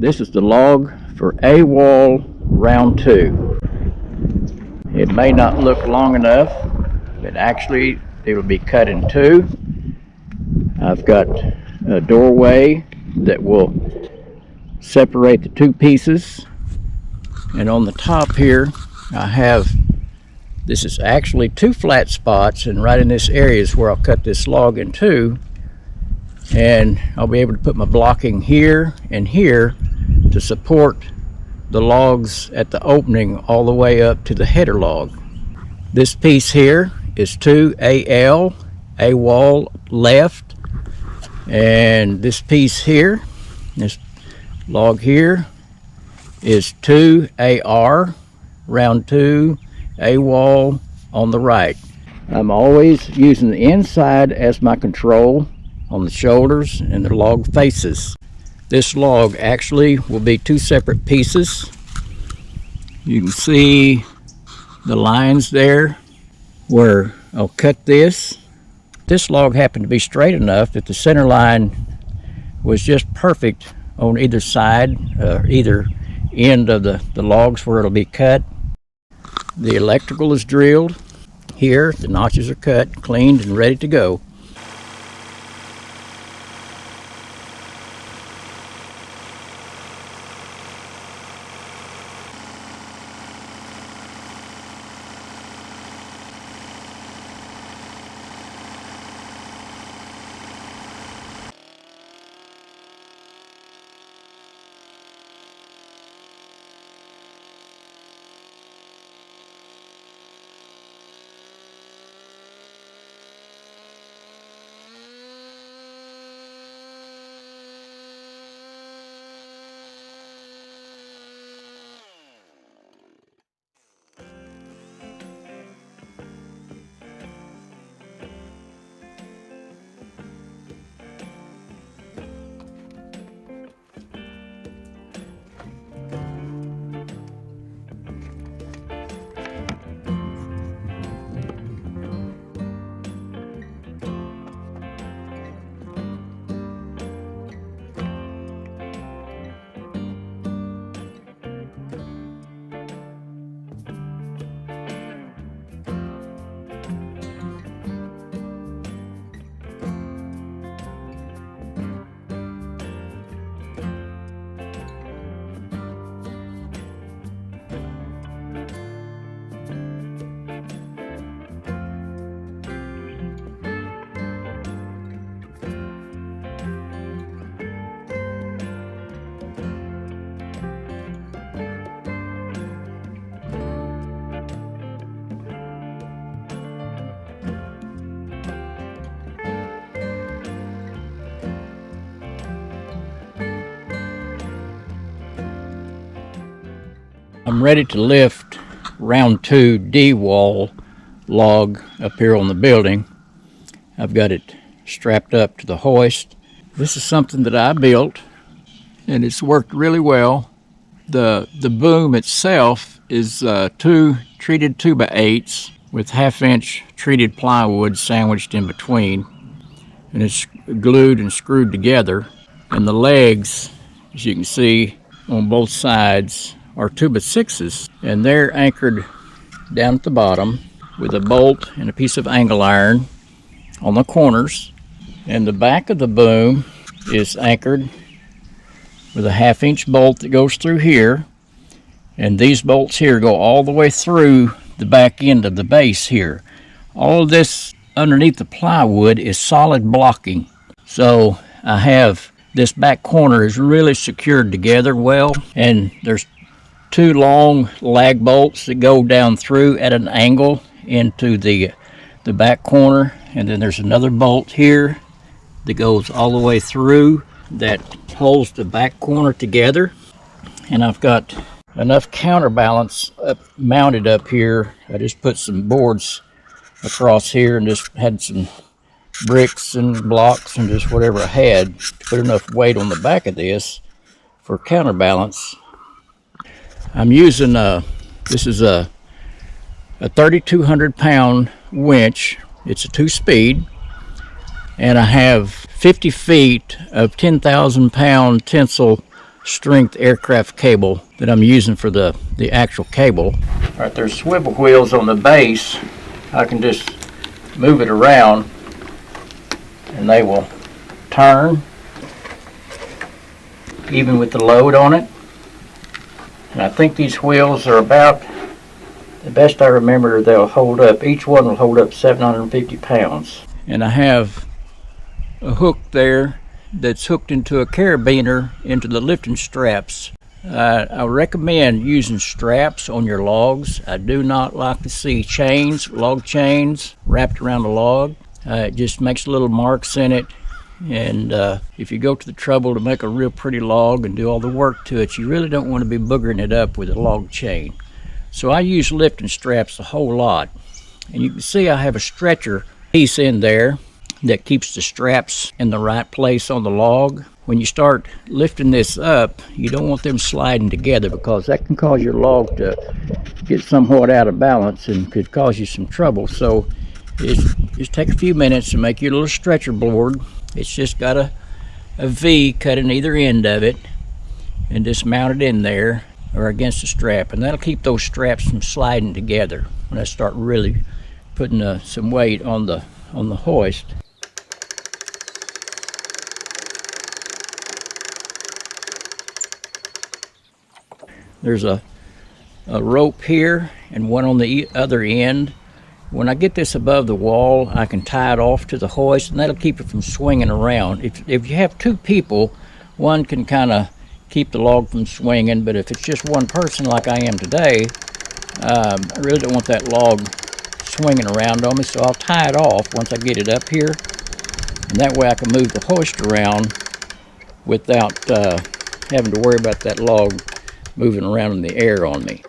This is the log for A wall round 2. It may not look long enough, but actually it will be cut in 2. I've got a doorway that will separate the 2 pieces, and on the top here I have, this is actually 2 flat spots, and right in this area is where I'll cut this log in 2, and I'll be able to put my blocking here and here to support the logs at the opening all the way up to the header log. This piece here is 2 AL, A wall left, and this piece here, this log here, is 2 AR, round 2, A wall on the right. I'm always using the inside as my control on the shoulders and the log faces. This log actually will be 2 separate pieces. You can see the lines there where I'll cut this. This log happened to be straight enough that the center line was just perfect on either side, either end of the logs where it'll be cut. The electrical is drilled here, the notches are cut, cleaned, and ready to go. I'm ready to lift round 2 D wall log up here on the building. I've got it strapped up to the hoist. This is something that I built, and it's worked really well. The boom itself is 2 treated 2x8s with 1/2-inch treated plywood sandwiched in between, and it's glued and screwed together. And the legs, as you can see on both sides, are 2x6s, and they're anchored down at the bottom with a bolt and a piece of angle iron on the corners. And the back of the boom is anchored with a 1/2-inch bolt that goes through here, and these bolts here go all the way through the back end of the base here. All of this underneath the plywood is solid blocking, so I have this back corner is really secured together well, and there's 2 long lag bolts that go down through at an angle into the back corner, and then there's another bolt here that goes all the way through that holds the back corner together. And I've got enough counterbalance mounted up here. I just put some boards across here and just had some bricks and blocks and just whatever I had to put enough weight on the back of this for counterbalance. I'm using this is a 3,200 pound winch. It's a 2-speed, and I have 50 feet of 10,000 pound tensile strength aircraft cable that I'm using for the actual cable. All right, there's swivel wheels on the base. I can just move it around and they will turn even with the load on it. And I think these wheels are about, the best I remember, they'll hold up, each one will hold up 750 pounds. And I have a hook there that's hooked into a carabiner into the lifting straps. I recommend using straps on your logs. I do not like to see chains, log chains, wrapped around the log. It just makes little marks in it. And if you go to the trouble to make a real pretty log and do all the work to it, you really don't want to be boogering it up with a log chain. So I use lifting straps a whole lot. And you can see I have a stretcher piece in there that keeps the straps in the right place on the log. When you start lifting this up, you don't want them sliding together because that can cause your log to get somewhat out of balance and could cause you some trouble. So just take a few minutes to make your little stretcher board. It's just got a V cut in either end of it and just mount it in there or against the strap, and that'll keep those straps from sliding together when I start really putting some weight on the hoist. There's a rope here and one on the other end. When I get this above the wall, I can tie it off to the hoist, and that'll keep it from swinging around. If you have two people, one can kind of keep the log from swinging, but if it's just one person like I am today, I really don't want that log swinging around on me, so I'll tie it off once I get it up here, and that way I can move the hoist around without having to worry about that log moving around in the air on me.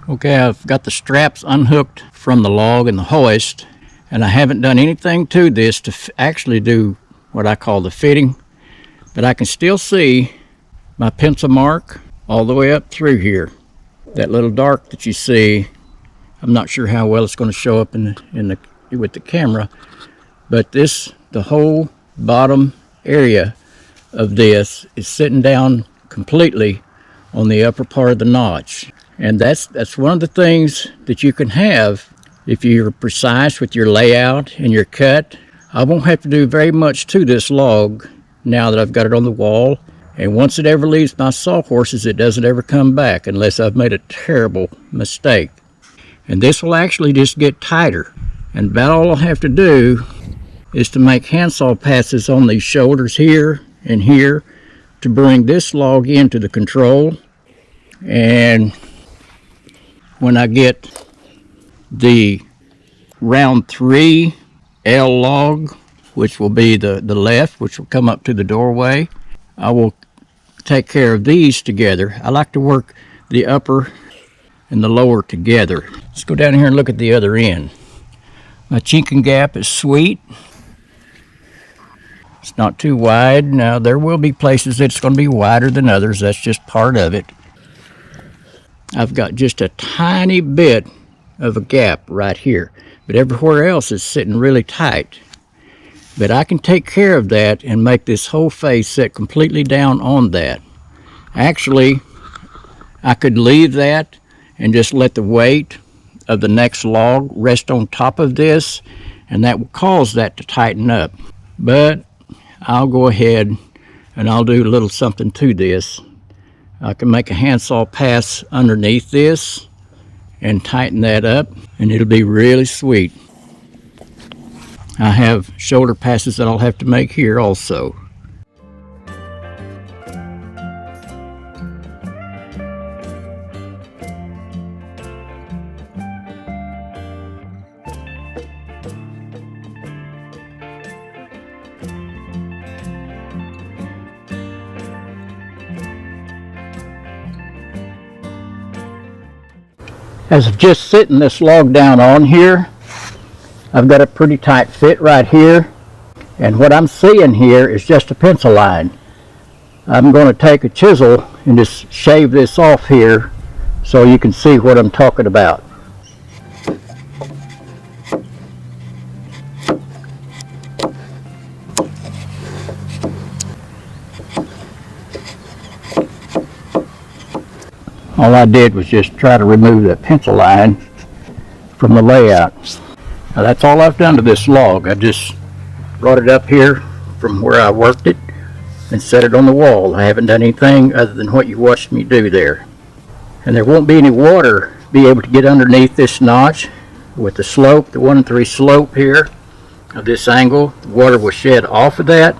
Okay, I've got the straps unhooked from the log and the hoist, and I haven't done anything to this to actually do what I call the fitting, but I can still see my pencil mark all the way up through here. That little dark that you see, I'm not sure how well it's going to show up with the camera, but the whole bottom area of this is sitting down completely on the upper part of the notch. And that's one of the things that you can have if you're precise with your layout and your cut. I won't have to do very much to this log now that I've got it on the wall. And once it ever leaves my sawhorses, it doesn't ever come back unless I've made a terrible mistake. And this will actually just get tighter. And about all I'll have to do is to make handsaw passes on these shoulders here and here to bring this log into the control. And when I get the round 3 L log, which will be the left, which will come up to the doorway, I will take care of these together. I like to work the upper and the lower together. Let's go down here and look at the other end. My chinking gap is sweet. It's not too wide. Now there will be places that's going to be wider than others. That's just part of it. I've got just a tiny bit of a gap right here, but everywhere else is sitting really tight. But I can take care of that and make this whole face set completely down on that. Actually, I could leave that and just let the weight of the next log rest on top of this, and that will cause that to tighten up. But I'll go ahead and I'll do a little something to this. I can make a handsaw pass underneath this and tighten that up, and it'll be really sweet. I have shoulder passes that I'll have to make here also. As I'm just sitting this log down on here, I've got a pretty tight fit right here, and what I'm seeing here is just a pencil line. I'm going to take a chisel and just shave this off here so you can see what I'm talking about. All I did was just try to remove that pencil line from the layout. Now that's all I've done to this log. I just brought it up here from where I worked it and set it on the wall. I haven't done anything other than what you watched me do there. And there won't be any water be able to get underneath this notch with the slope, the 1 3 slope here of this angle. The water will shed off of that,